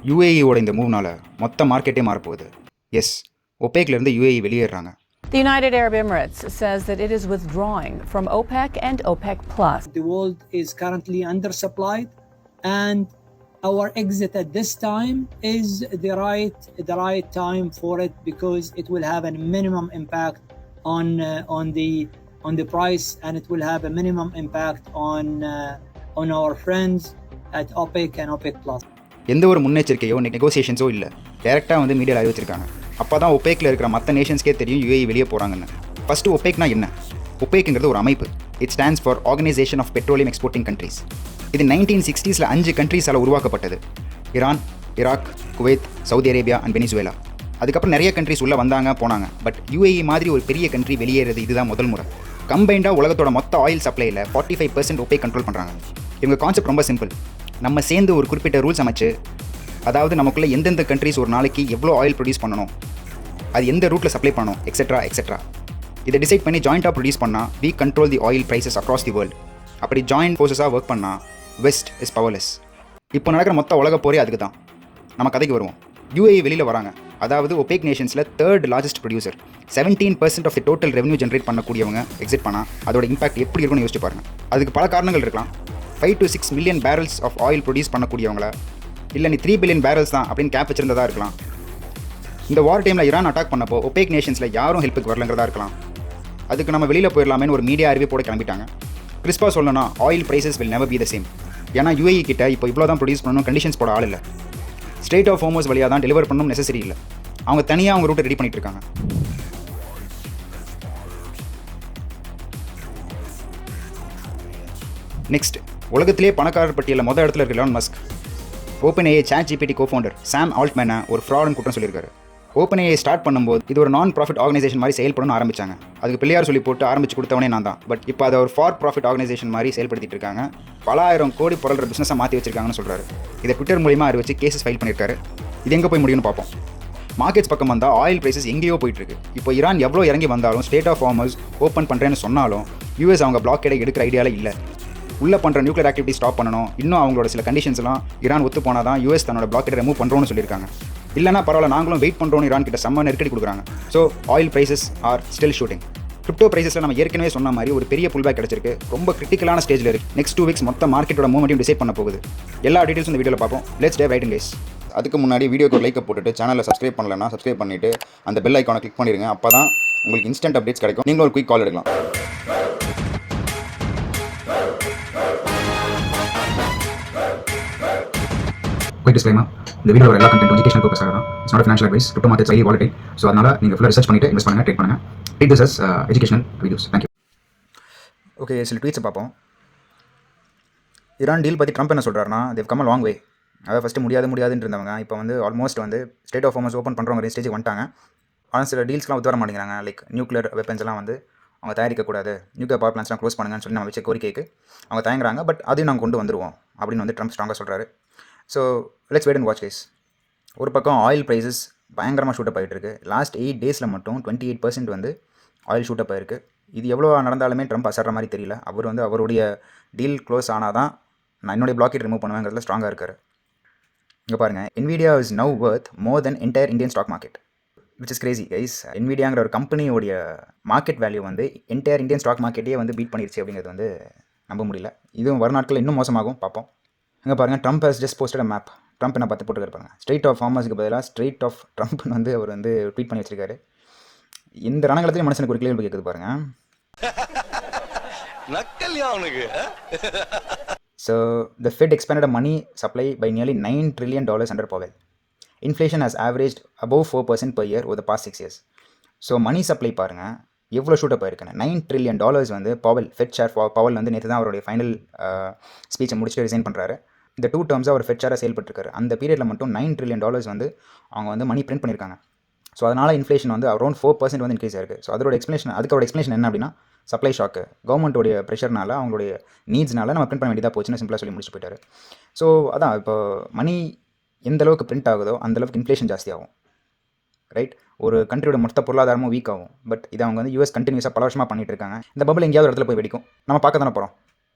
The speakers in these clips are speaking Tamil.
யூஏஇயோட இந்த மூவ்னால மொத்த மார்க்கெட்டே மாறப்போகுது. எஸ், ஒபேக்லேருந்து யூஏஇ வெளியேறாங்க. The United Arab Emirates says that it is withdrawing from OPEC and OPEC+. The world is currently undersupplied, and our exit at this time is the right time for it, because it will have a minimum impact on the price, and it will have a minimum impact on our friends at OPEC and OPEC+. எந்த ஒரு முன்னெச்சரிக்கையோ நெகோசியேஷன்ஸோ இல்லை, டேரெக்டாக வந்து மீடியாவில் அறிவிச்சிருக்காங்க. அப்போ தான் ஒபேக்கில் இருக்கிற மற்ற நேஷன்ஸ்க்கே தெரியும் யூஏஇ வெளியே போகிறாங்கன்னு. ஃபஸ்ட்டு ஒபேக்னா என்ன? ஒபேக்குங்கிறது ஒரு அமைப்பு. It stands for organisation of petroleum exporting countries. இது 1960s 5 கண்ட்ரீஸால் உருவாக்கப்பட்டது. Iran, Iraq, Kuwait, Saudi Arabia and Venezuela. அதுக்கப்புறம் நிறைய கண்ட்ரிஸ் உள்ளே வந்தாங்க போனாங்க. பட் யூஏஇ மாதிரி ஒரு பெரிய கண்ட்ரி வெளியேறது இதுதான் முதல் முறை. கம்பைண்டாக உலகத்தோட மொத்த ஆயில் சப்ளையில் 45% ஒபேக் கண்ட்ரோல் பண்ணுறாங்க. இவங்க கான்செப்ட் ரொம்ப சிம்பிள். நம்ம சேர்ந்து ஒரு குறிப்பிட்ட ரூல்ஸ் அமைச்சு, அதாவது நமக்குள்ளே எந்தெந்த கண்ட்ரிஸ் ஒரு நாளைக்கு எவ்வளோ ஆயில் ப்ரொடியூஸ் பண்ணணும், அது எந்த ரூட்டில் சப்ளை பண்ணணும், எக்ஸெட்ரா. இதை டிசைட் பண்ணி ஜாயிண்ட்டாக ப்ரொடியூஸ் பண்ணால் we control the oil prices across the world. அப்படி ஜாயிண்ட் ஃபோர்ஸஸாக ஒர்க் பண்ணால் வெஸ்ட் இஸ் பவர்லெஸ். இப்போ நடக்கிற மொத்த உலக போரே அதுக்கு தான். நம்ம கதைக்கு வருவோம். யூஏஇ வெளியில் வராங்க. அதாவது ஒபேக் நேஷன்ஸில் 3rd largest producer. 17% of the total revenue generate பண்ணக்கூடியவங்க எக்ஸிட் பண்ணால் அதோட இம்பாக்ட் எப்படி இருக்குன்னு யோசிச்சு பாருங்கள். அதுக்கு பல காரணங்கள் இருக்கலாம். 5 to 6 million barrels of oil produce பண்ணக்கூடியவங்கள, இல்லை நீ 3 பில்லியன் பேரல்ஸ் தான் அப்படின்னு கேப் வச்சிருந்ததாக இருக்கலாம். இந்த வார் டைமில் ஈரான் அட்டாக் பண்ணப்போ ஒபேக் நேஷன்ஸில் யாரும் ஹெல்ப்புக்கு வரலங்கிறதா இருக்கலாம். அதுக்கு நம்ம வெளியில் போயிடலாமேன்னு ஒரு மீடியா அறிவிப்போட கிளம்பிட்டாங்க. கிறிஸ்பாக சொல்லணும்னா oil prices will never be the same. ஏன்னா யூஏஇ கிட்ட இப்போ இவ்வளோ தான் ப்ரொடியூஸ் பண்ணணும் கண்டிஷன்ஸ் போட ஆள் இல்லை. ஸ்ட்ரெயிட் ஆஃப் ஹோர்முஸ் வழியாக தான் டெலிவர் பண்ணணும் நெசசரி இல்லை. அவங்க தனியாக அவங்க ரூட்டை ரெடி பண்ணிட்டு இருக்காங்க. நெக்ஸ்ட், உலகத்திலே பணக்காரர் பட்டியலில் மொதல் இடத்துல இருக்கிற எலான் மஸ்க் ஓப்பன்ஏஐ ChatGPT கோஃபவுண்டர் சாம் ஆல்ட்மேனை ஒரு ஃப்ராடுன்னு குற்றம் சொல்லியிருக்காரு. ஓப்பன்ஏஐ ஸ்டார்ட் பண்ணும்போது இது ஒரு நான் ப்ராஃபிட் ஆர்கனைசேஷன் மாதிரி செயல்படணும்னு ஆரம்பிச்சாங்க. அதுக்கு பிள்ளையார் சொல்லி போட்டு ஆரம்பிச்சு கொடுத்தவனே நான் தான். பட் இப்போ அதை ஒரு ஃபார் ப்ராஃபிட் ஆர்கனைசேஷன் மாதிரி செயல்படுத்திட்டு இருக்காங்க. பல ஆயிரம் கோடி பொருள்ற பிஸ்னஸாக மாற்றி வச்சிருக்காங்கன்னு சொல்கிறாரு. இதை ட்விட்டர் மூலியமாக அறிவிச்சு கேசஸ் ஃபைல் பண்ணியிருக்காரு. இது எங்கே போய் முடியும்னு பார்ப்போம். மார்க்கெட்ஸ் பக்கம் வந்தால் ஆயில் ப்ரைஸஸ் எங்கேயோ போயிட்டுருக்கு. இப்போ ஈரான் எவ்வளோ இறங்கி வந்தாலும், ஸ்டேட் ஆஃப் ஹார்மஸ் ஓப்பன் பண்ணுறேன்னு சொன்னாலும் யூஎஸ் அவங்க பிளாக்கேடை எடுக்கிற ஐடியாவில் இல்லை. உள்ளே பண்ணுற நியூக்ளியர் ஆக்டிவிட்டி ஸ்டாப் பண்ணணும். இன்னும் அவங்களோட சில கண்டிஷன்ஸ்லாம் ஈரான் ஒத்து போனால் தான் யூஎஸ் தன்னோட பிளாக்கெட்டை ரிமூவ் பண்ணுறோன்னு சொல்லியிருக்காங்க. இல்லைனா பரவாயில்ல, நாங்களும் வெயிட் பண்ணுறோன்னு ஈரான் கிட்ட செம்ம நெருக்கடி கொடுக்குறாங்க. So oil prices are still shooting. Crypto ப்ரைஸில் நம்ம ஏற்கனவே சொன்ன மாதிரி ஒரு பெரிய புல் பேக் கிடச்சிருக்கு. ரொம்ப கிரிட்டிக்கலான ஸ்டேஜில் இருக்குது. நெக்ஸ்ட் 2 வீக்ஸ் மொத்த மார்க்கெட்டோட மூவ்மெண்ட்டையும் டிசைட் பண்ண போகுது. எல்லா டீட்டெயில்ஸும் இந்த வீடியோவில் பார்ப்போம். Let's dive right in guys. அதுக்கு முன்னாடி வீடியோக்கு ஒரு லைக்கை போட்டுட்டு சேனலில் சப்ஸ்கிரைப் பண்ணலன்னா சப்ஸ்கிரைப் பண்ணிவிட்டு அந்த பெல் ஐக்கானை கிளிக் பண்ணிடுங்க. அப்போ தான் உங்களுக்கு இன்ஸ்டன்ட் அப்டேட்ஸ் கிடைக்கும். நீங்களும் ஒரு குயிக் கால் எடுக்கலாம். குயிக் டிஸ்க்ளைமர், இந்த வீடியோட எல்லா கண்டென்ட் எஜுகேஷன் பர்பஸ்க்காக தான். It's not financial advice. Crypto markets highly volatile. So அதனால் நீங்கள் ஃபுல்லாக ரிசர்ச் பண்ணிட்டு இன்வெஸ்ட் பண்ணுங்கள், ட்ரேட் பண்ணுங்கள். Take this as educational videos. Thank you. Okay, சில ட்வீட்ஸை பார்ப்போம். ஈரான் டீல் பற்றி ட்ரம்ப் என்ன சொல்கிறாருன்னா, they come a long way. அதாவது ஃபஸ்ட்டு முடியாதுன்னு இருந்தவங்க இப்போ வந்து ஆல்மோஸ்ட் வந்து ஸ்டேட் ஆஃப் ஹார்மஸ் ஓப்பன் பண்ணுறவங்க ஸ்டேஜுக்கு வந்துட்டாங்க. ஆனால் சில டீல்ஸ்லாம் ஒத்து வர மாட்டேங்கிறாங்க. லைக் நியூக்ளியர் வெப்பன்ஸ் எல்லாம் வந்து அவங்க தயாரிக்கக்கூடாது, நியூக்ளியர் பவர் பிளான்ஸ்லாம் க்ளோஸ் பண்ணுங்கன்னு சொல்லி நம்ம வச்ச கோரிக்கைக்கு அவங்க தயங்குறாங்க. பட் அதையும் நாங்கள் கொண்டு வந்துடுவோம் அப்படின்னு வந்து ட்ரம்ப் ஸ்ட்ராங்காக சொல்கிறாரு. So let's wait and watch guys. ஒரு பக்கம் ஆயில் ப்ரைஸஸ் பயங்கரமாக ஷூட்டப் ஆகிட்டு இருக்குது. லாஸ்ட் 8 டேஸில் மட்டும் 28% வந்து ஆயில் ஷூட்டப் ஆகிருக்கு. இது எவ்வளோ நடந்தாலுமே ட்ரம்ப் அசர்ற மாதிரி தெரியல. அவர் வந்து அவருடைய டீல் க்ளோஸ் ஆனால் தான் நான் என்னுடைய பிளாக்கெட் ரிமூவ் பண்ணுவேங்கிறதுல ஸ்ட்ராங்காக இருக்கார். இங்கே பாருங்கள், NVIDIA is now worth more than entire Indian stock market, which is crazy guys. NVIDIAங்கிற ஒரு கம்பெனியோடைய மார்க்கெட் வேல்யூ வந்து என்டையர் இந்தியன் ஸ்டாக் மார்க்கெட்டே வந்து பீட் பண்ணிருச்சு அப்படிங்கிறது வந்து நம்ப முடியல. இதுவும் வர நாட்களில் இன்னும் மோசமாகும், பார்ப்போம். இங்கே பாருங்கள், Trump has just posted a map. Trump என்ன பார்த்து போட்டுருப்பாங்க, ஸ்ட்ரெயிட் ஆஃப் ஹார்மஸுக்கு பதிலாக ஸ்ட்ரெயிட் ஆஃப் ட்ரம்ப்னு வந்து அவர் வந்து ட்வீட் பண்ணி வச்சிருக்காரு. இந்த ரணங்களத்தையும் மனுஷனுக்கு ஒரு கேள்வி கேட்குது பாருங்கள். So the Fed expanded a money supply by nearly $9 trillion under Powell. Inflation has averaged above 4% per year over the past 6 years. So money supply பாருங்கள் எவ்வளோ ஷூட்டப் ஆயிருக்குன்னு. $9 trillion வந்து ஃபெட் சேர் பவல் வந்து நேற்று தான் அவருடைய ஃபைனல் ஸ்பீச்சை முடிச்சுட்டு ரிசைன் பண்ணுறாரு. இந்த 2 டேர்ம்ஸாக அவர் ஃபெட் சேராக செயல்பட்டுருக்காரு. அந்த பீரியடில் மட்டும் $9 trillion வந்து அவங்க வந்து மணி பிரிண்ட் பண்ணியிருக்காங்க. ஸோ அதனால் இன்ஃப்ளேஷன் வந்து அரௌண்ட் 4% வந்து இன்க்ரீஸ் ஆயிருக்கு. ஸோ அதுக்கோட எக்ஸ்ப்ளனேஷன் என்ன அப்படின்னா, சப்ளை ஷாக்கு, கவர்மெண்ட்டோடைய ப்ரெஷர்னால, அவங்களுடைய நீட்ஸ்னால நம்ம பிரிண்ட் பண்ண வேண்டியதாக போச்சுன்னு சிம்பிளாக சொல்லி முடிச்சு போயிட்டார். ஸோ அதான், இப்போ மணி எந்த அளவுக்கு பிரிண்ட் ஆகுதோ அந்தளவுக்கு இன்ஃப்ளேஷன் ஜாஸ்தி ஆகும், ரைட்? ஒரு கண்ட்ரியோட மொத்த பொருளாதாரமும் வீக் ஆகும். பட் இதை அவங்க வந்து US கண்டினியூஸாக பல வருஷமாக பண்ணிட்டு இருக்காங்க. இந்த பபிள் எங்கேயாவது இடத்துல போய் வெடிக்கும், நம்ம பார்க்க தானே போகிறோம்.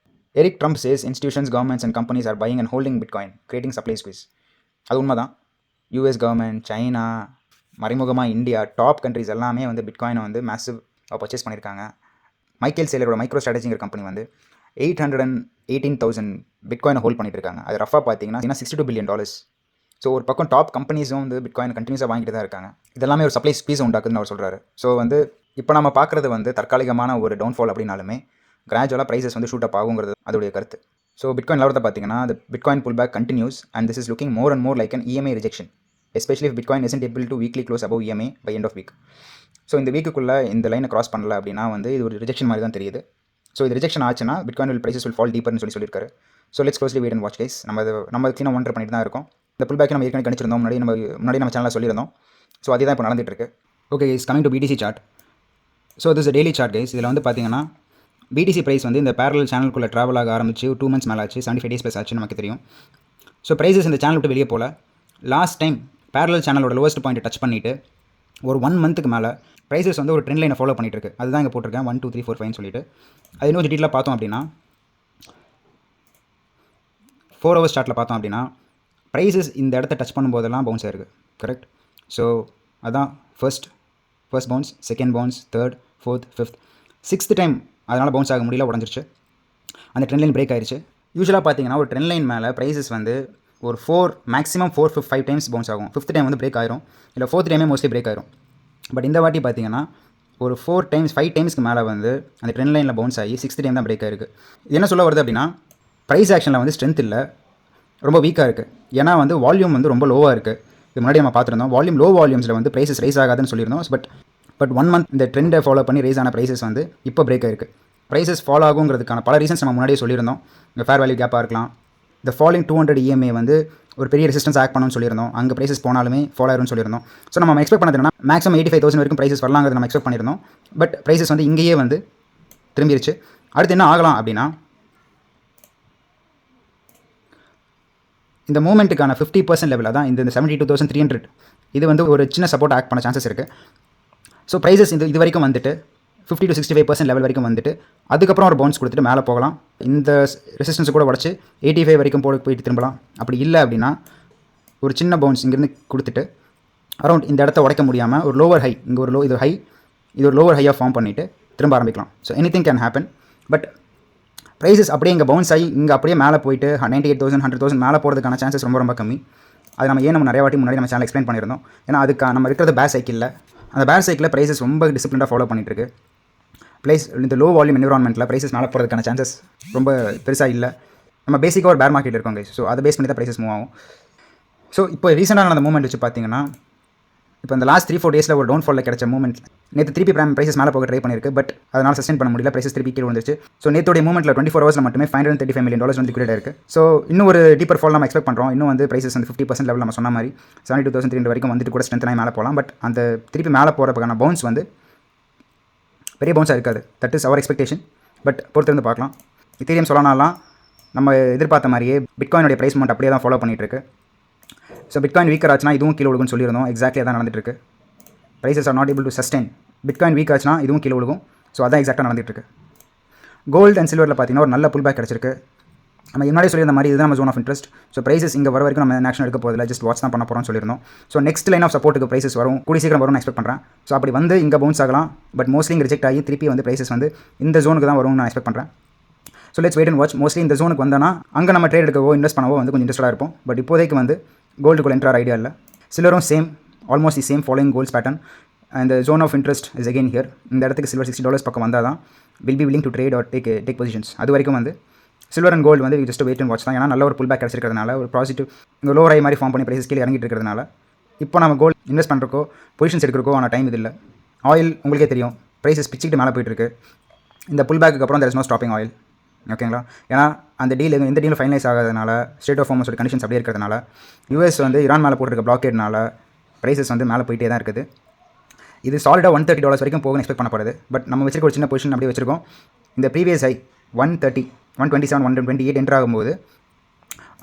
Eric Trump says institutions, governments and companies are buying and holding Bitcoin, creating supply squeeze. அது உண்மை தான். யூஎஸ் கவர்மெண்ட், சைனா, மறைமுகமாக இந்தியா, டாப் கண்ட்ரிஸ் எல்லாமே வந்து பிட்காயினை வந்து மேசிவ் பர்ச்சேஸ் பண்ணியிருக்காங்க. மைக்கேல் சேலரோட மைக்ரோ ஸ்ட்ராட்டஜிங்கிற கம்பெனி வந்து 818,000 பிட்காயினை ஹோல்ட் பண்ணிட்டு இருக்காங்க. அது ரஃபாக பார்த்தீங்கன்னா $62 பில்லியன். ஸோ ஒரு பக்கம் டாப் கம்பெனிஸும் வந்து பிட்காயின் கண்டினியூஸாக வாங்கிட்டு தான் இருக்காங்க. இதெல்லாமே ஒரு சப்ளை ஸ்பீஸ் உண்டாக்குதுன்னு அவர் சொல்கிறாரு. ஸோ வந்து இப்போ நம்ம பார்க்குறது வந்து தற்காலிகமான ஒரு டவுன்ஃபால் அப்படின்னாலுமே கிராஜுவலாக ப்ரைஸஸ் வந்து ஷூட் அப் ஆகுங்கிறது அதோடைய கருத்து. ஸோ பிட்காயின் லெவலத்தை பார்த்தீங்கன்னா bitcoin pull back continues and this is looking more and more like an EMA rejection, especially if bitcoin isn't able to weekly close above EMA by end of week. So இந்த வீக்குள்ளே இந்த லைனை கிராஸ் பண்ணல அப்படின்னா வந்து இது ஒரு ரிஜெக்ஷன் மாதிரி தான் தெரியுது. ஸோ இது ரிஜெக்ஷன் ஆச்சுன்னா பிட்காயின் ப்ரைஸஸ் வில் ஃபால் டீப்பர்னு சொல்லியிருக்காரு. So let's closely wait and watch guys. நம்ம க்ளீனாக மானிட்டர் பண்ணிட்டு தான் இருக்கோம். இந்த புல் பேக்கை நம்ம ஏற்கனவே கணிச்சிருந்தோம், முன்னாடி நம்ம சேனலில் சொல்லியிருந்தோம். ஸோ அதே தான் இப்போ நடந்துட்டு இருக்கு. Okay guys, coming to BTC chart. So this daily chart guys. இதில் வந்து பார்த்தீங்கன்னா BTC ப்ரைஸ் வந்து இந்த பேரலல் சேனலுக்குள்ளே ட்ராவல் ஆக ஆரம்பிச்சு 2 months மேலே ஆச்சு, 75 days ப்ளஸ் ஆச்சு நமக்கு தெரியும். ஸோ ப்ரைஸஸ் இந்த சேனல் விட்டு வெளியே போகல. லாஸ்ட் டைம் பேரலல் சேனலோட லோவஸ்ட் பாயிண்ட்டை டச் பண்ணிவிட்டு ஒரு 1 monthக்கு மேலே ப்ரைஸஸ் வந்து ஒரு ட்ரெண்ட் லைனை ஃபாலோ பண்ணிட்டு இருக்கு. அதுதான் இங்கே போட்டிருக்கேன் 1 2 3 4 5 சொல்லிட்டு. அது இன்னும் டீட்டெயிலாக பார்த்தோம் அப்படின்னா 4 hours சார்ட்டில் பார்த்தோம் அப்படின்னா ப்ரைஸஸ் இந்த இடத்த டச் பண்ணும்போதெல்லாம் பவுன்ஸ் ஆயிருக்கு. கரெக்ட். ஸோ அதான் first bounce, second bounce, third, fourth, fifth, 6th time அதனால் பவுன்ஸ் ஆக முடியல, உடஞ்சிருச்சு. அந்த ட்ரெண்ட் லைன் பிரேக் ஆயிடுச்சு. யூஸ்வலாக பார்த்தீங்கன்னா ஒரு ட்ரெண்ட் லைன் மேலே ப்ரைஸஸ் வந்து ஒரு 4 மேக்ஸிமம் 5 டைம்ஸ் பவுன்ஸ் ஆகும். 5th டைம் வந்து பிரேக் ஆயிரும், இல்லை 4th டைமே மோஸ்ட்லி பிரேக் ஆயிரும். பட் இந்த வாட்டி பார்த்தீங்கன்னா ஒரு 5 டைம்ஸ்க்கு மேலே வந்து அந்த ட்ரெண்ட் லைனில் பவுன்ஸ் ஆகி 6th டைம் தான் பிரேக் ஆயிருக்கு. என்ன சொல்ல வருது அப்படின்னா ப்ரைஸ் ஆக்ஷனில் வந்து ஸ்ட்ரென்த் இல்லை, ரொம்ப வீக்காக இருக்குது. ஏன்னா வந்து வால்யூம் வந்து ரொம்ப லோவாக இருக்குது. இது முன்னாடி நம்ம பார்த்துருந்தோம். லோ வால்யூம்ஸில் வந்து ப்ரைஸஸ் ரைஸ் ஆகாதுன்னு சொல்லியிருந்தோம். பட் 1 month இந்த ட்ரெண்டை ஃபாலோ பண்ணி ரைஸ் ஆன ப்ரைஸஸ் வந்து இப்போ பிரேக் ஆயிருக்கு. ப்ரைஸஸ் ஃபாலோ ஆகுங்கிறதுக்கான பல ரீசன்ஸ் நம்ம முன்னாடியே சொல்லியிருந்தோம். இந்த ஃபேர் வேல்யூ கேப்பாக இருக்கலாம், இந்த ஃபாலிங் 200 EMA வந்து ஒரு பெரிய ரெசிஸ்டன்ஸ் ஆக்ட் பண்ணணும்னு சொல்லியிருந்தோம். அங்கே ப்ரைஸஸ் போனாலுமே ஃபாலோ ஆயிரும்னு சொல்லியிருந்தோம். ஸோ நம்ம எக்ஸ்பெக்ட் பண்ணது என்னன்னா மேக்ஸிமம் 85,000 வரைக்கும் ப்ரைஸஸ் வரலாங்கிறது நம்ம எக்ஸ்பெக்ட் பண்ணியிருந்தோம். பட் ப்ரைஸஸ் வந்து இங்கேயே வந்து திரும்பிடுச்சு. அடுத்து என்ன ஆகலாம் அப்படின்னா இந்த மூமெண்ட்டுக்கான 50% லெவலில் தான் இந்த 72,300 இது வந்து ஒரு சின்ன சப்போர்ட் ஆக்ட் பண்ண சான்சஸ் இருக்குது. ஸோ ப்ரைஸஸ் இது வரைக்கும் வந்துட்டு 50 to 65% லெவல் வரைக்கும் வந்துட்டு அதுக்கப்புறம் ஒரு பவுன்ஸ் கொடுத்துட்டு மேலே போகலாம். இந்த ரெசிஸ்டன்ஸை கூட உடச்சி 85 வரைக்கும் போயிட்டு திரும்பலாம். அப்படி இல்லை அப்படின்னா ஒரு சின்ன பவுன்ஸ் இங்கேருந்து கொடுத்துட்டு அரௌண்ட் இந்த இடத்த உடைக்க முடியாமல் ஒரு லோவர் ஹை, இங்கே ஒரு இது ஒரு லோவர் ஹையாக ஃபார்ம் பண்ணிவிட்டு திரும்ப ஆரம்பிக்கலாம். So anything can happen. But prices அப்படியே இங்கே பவுன்ஸ் ஆகி இங்கே அப்படியே மேலே போயிட்டு 98,000 100,000 மேலே போகிறதுக்கான சான்சஸ் ரொம்ப கம்மி. அது நம்ம நிறைய வாட்டி முன்னாடி நம்ம சேனல் எக்ஸ்பிளைன் பண்ணியிருந்தோம். ஏன்னா நம்ம இருக்கிறது பேர் சைக்கிளில், அந்த பேர் சைக்கிளில் ப்ரைஸஸ் ரொம்ப டிசிப்ளினாக ஃபாலோ பண்ணிட்டுருக்கு. இந்த லோ வால்யூம் என்விரான்மெண்ட்டில் ப்ரைஸஸ் மேலே போகிறதுக்கான சான்சஸ் ரொம்ப பெருசாக இல்லை. நம்ம பேசிக்காக ஒரு பேர் மார்க்கெட் இருக்கோம் கைஸ். ஸோ அதை பேஸ் பண்ணி தான் ப்ரைஸஸ் மூவ் ஆகும். ஸோ இப்போ ரீசெண்டாக நடந்த மூவ்மெண்ட் வச்சு பார்த்தீங்கன்னா இப்போ இந்த லாஸ்ட் 3-4 டேஸில் ஒரு டவுன்ஃபாலில் கிடைச்ச மூவ்மெண்ட் நேற்று திருப்பி ப்ரைஸஸ் மேலே போக ட்ரை பண்ணியிருக்கு. பட் அதனால் சஸ்டெயின் பண்ண முடியல, ப்ரைஸஸ் திருப்பி கீழே வந்துச்சு. ஸோ நேற்றோடைய மூவ்மெண்ட்டில் 24 hours மட்டுமே $535 million வந்து லிக்விட் இருக்குது. ஸோ இன்னும் ஒரு டீப்பர் ஃபால் நம்ம எக்ஸ்பெக்ட் பண்ணுறோம். இன்னும் வந்து ப்ரைஸஸ் வந்து 50% லெவல் நம்ம சொன்ன மாதிரி 72,300 வரைக்கும் வந்துட்டு கூட ஸ்ட்ரென்த் மேலே போகலாம். பட் அந்த திருப்பி மேலே போகிறதுக்கான பவுன்ஸ் வந்து பெரிய பவுன்ஸாக இருக்காது. That is our expectation. But பொறுத்திருந்து பார்க்கலாம். இத்தீரியம் சொல்லனாலாம் நம்ம எதிர்பார்த்த மாதிரியே பிட்காயினுடைய ப்ரைஸ் மூவ்மெண்ட் அப்படியே தான் ஃபாலோ பண்ணிகிட்டு ஸோ பிட்காயின் வீக்கர் ஆச்சுன்னா இதுவும் கீழே விழுகும்னு சொல்லியிருந்தோம். எக்ஸாக்ட்லி அதான் நடந்துட்டுருக்கு. Prices are not able to sustain. Bitcoin weak ஆச்சுன்னா இதுவும் கீழே விழுகும். ஸோ அதான் எக்ஸாக்டாக நடந்துட்டுருக்கு. கோல்டு அண்ட் சில்வரில் பார்த்தீங்கன்னா ஒரு நல்ல புல் பேக் கிடச்சிருக்கு. நம்ம முன்னாடி சொல்லியிருந்த மாதிரி இதுதான் நம்ம zone of interest. So prices இங்கே வர வரைக்கும் நம்ம ஆக்ஷன் எடுக்க போதில்லை, ஜஸ்ட் வாட்ச் தான் பண்ண போகிறோம்னு சொல்லியிருந்தோம். ஸோ நெக்ஸ்ட் லைன் ஆஃப் சப்போர்ட்டுக்கு ப்ரைஸஸ் வரும், கூடி சீக்கிரம் வரும்னு எக்ஸ்பெக்ட் பண்ணுறேன். ஸோ அப்படி வந்து இங்கே பவுன்ஸ் ஆகலாம். பட் மோஸ்ட்லி இங்கே ரிஜெக்ட் ஆகி திருப்பி வந்து ப்ரைஸஸ் வந்து இந்த ஜோனுக்கு தான் வரும்னு நான் எக்ஸ்பெக்ட் பண்ணுறேன். So let's wait and watch. Mostly இந்த ஜோனுக்கு வந்தோன்னா அங்கே நம்ம ட்ரேட் எடுக்கவோ இன்வெஸ்ட் பண்ணவோ வந்து கொஞ்சம் இன்ட்ரெஸ்ட்டாக இருப்போம். பட் இப்போதைக்கு வந்து கோல்டுக்குள்ள என்ட்ரார் ஐடியா இல்லை. சில்வரும் same, almost the same following gold's pattern. And zone of interest is again here. இந்த இடத்துக்கு சில்வர் $60 பக்கம் வந்தால் தான் will be willing to trade or take positions. அது வரைக்கும் வந்து சில்வர் அண்ட் கோல்டு வந்து ஜஸ்ட் வெயிட் அண்ட் வாட்ச் தான். ஏன்னா நல்ல ஒரு புல் பேக் கிடச்சிருக்கிறதுனால ஒரு பாசிட்டிவ் இங்கே லோ ஐ மாதிரி ஃபார்ம் பண்ணி ப்ரைஸஸ் கீழே இறங்கிட்டு இருக்கிறதுனால இப்போ நம்ம கோல்டு இன்வெஸ்ட் பண்ணுறக்கோ பொசிஷன்ஸ் எடுக்கிறக்கோ ஆன டைம் இது இல்லை. ஆயில் உங்களுக்கே தெரியும், ப்ரைஸஸ் பிச்சுக்கிட்டு மேலே போயிட்டுருக்கு. இந்த புல் பேக்கு அப்புறம் there is no stopping oil. ஓகேங்களா? ஏன்னா அந்த எந்த டீலும் ஃபைனலைஸ் ஆகாதனால ஸ்டேட் ஆஃப் ஹார்மஸோட கண்டிஷன்ஸ் அப்படியே இருக்கிறதுனால யூஎஸ் வந்து ஈரான் மேலே போட்டிருக்க பிளாக்கேட்னால ப்ரைஸஸ் வந்து மேலே போயிட்டே தான் இருக்குது. இது சாலிடாக $130 வரைக்கும் போகும்னு எக்ஸ்பெக்ட் பண்ணப்படுது. பட் நம்ம வச்சிருக்க ஒரு சின்ன பொசிஷன் அப்படியே வச்சிருக்கோம். இந்த ப்ரீவியஸ் ஹை 130, 127, 128 என்ட்ரு ஆகும்போது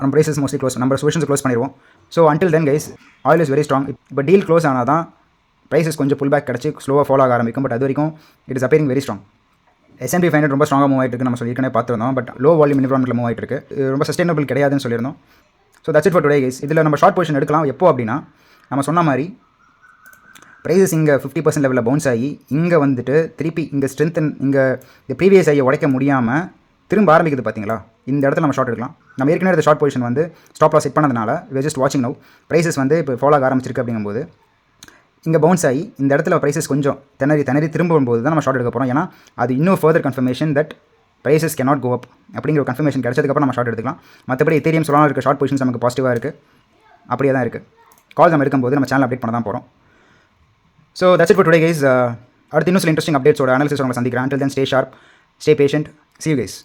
நம்ம ப்ரைஸஸ் மோஸ்ட்லி நம்ம பொசிஷன்ஸ் க்ளோஸ் பண்ணிடுவோம். So until then guys oil is very strong. இப்போ டீல் க்ளோஸ் ஆனால் தான் ப்ரைஸஸ் கொஞ்சம் புல் பேக் கிடச்சி ஸ்லோவாக ஃபாலோ ஆக ஆரம்பிக்கும். பட் அது வரைக்கும் it is appearing very strong. S&P 500 ரொம்ப ஸ்ட்ராங்காக மூவ் ஆகிட்டு இருக்கு. நம்ம சொல்லியிருக்கே பார்த்துருந்தோம். பட் லோ வால்யூம் என்விரான்மெண்ட்டில் மூவ் ஆகிட்டு இருக்கு. ரொம்ப சஸ்டைனபிள் கிடையாதுன்னு சொல்லியிருந்தோம். So that's it for today guys. இதில் நம்ம ஷார்ட் பொசிஷன் எடுக்கலாம் எப்போ அப்படின்னா, நம்ம சொன்ன மாதிரி ப்ரைஸஸ் இங்கே 50% லெவலில் பவுன்ஸ் ஆகி இங்கே வந்துட்டு திருப்பி இங்கே ஸ்ட்ரென்த்தன் இங்கே இந்த ப்ரீவியஸ் ஐயை உடைக்க முடியாமல் திரும்ப ஆரம்பிக்குது பார்த்தீங்களா, இந்த இடத்துல நம்ம ஷார்ட் எடுக்கலாம். நம்ம ஏற்கனவே இந்த ஷார்ட் பொசிஷன் வந்து ஸ்டாப் லாஸ் செட் பண்ணதுனால ஜஸ்ட் வாட்சிங் நவ். ப்ரைஸஸ் வந்து இப்போ ஃபாலோ ஆக ஆரம்பிச்சிருக்கு அப்படிங்கும்போது இங்கே பவுன்ஸ் ஆகி இந்த இடத்துல ப்ரைஸஸ் கொஞ்சம் திணறி திரும்பும்போது தான் நம்ம ஷார்ட் எடுக்க போகிறோம். ஏன்னா அது இன்னும் further confirmation that prices cannot go up அப்படிங்கிற ஒரு கன்ஃபர்மேஷன் கிடச்சதுக்கப்புறம் நம்ம ஷார்ட் எடுத்துக்கலாம். மற்றபடி எத்தேரியம் சொல்லாமல் இருக்க ஷார்ட் பொசிஷன்ஸ் நமக்கு பாசிட்டிவாக இருக்குது, அப்படியே தான் இருக்குது. கால் நம்ம எடுக்கும்போது நம்ம சேனல் அப்டேட் பண்ண தான் போகிறோம். So that's it for today guys. அடுத்து இன்னும் சில இன்ட்ரெஸ்டிங் அப்டேட்ஸோட அனாலிசிஸ் உங்களை சந்திக்கிறேன். Until then, stay sharp, stay patient. See you guys.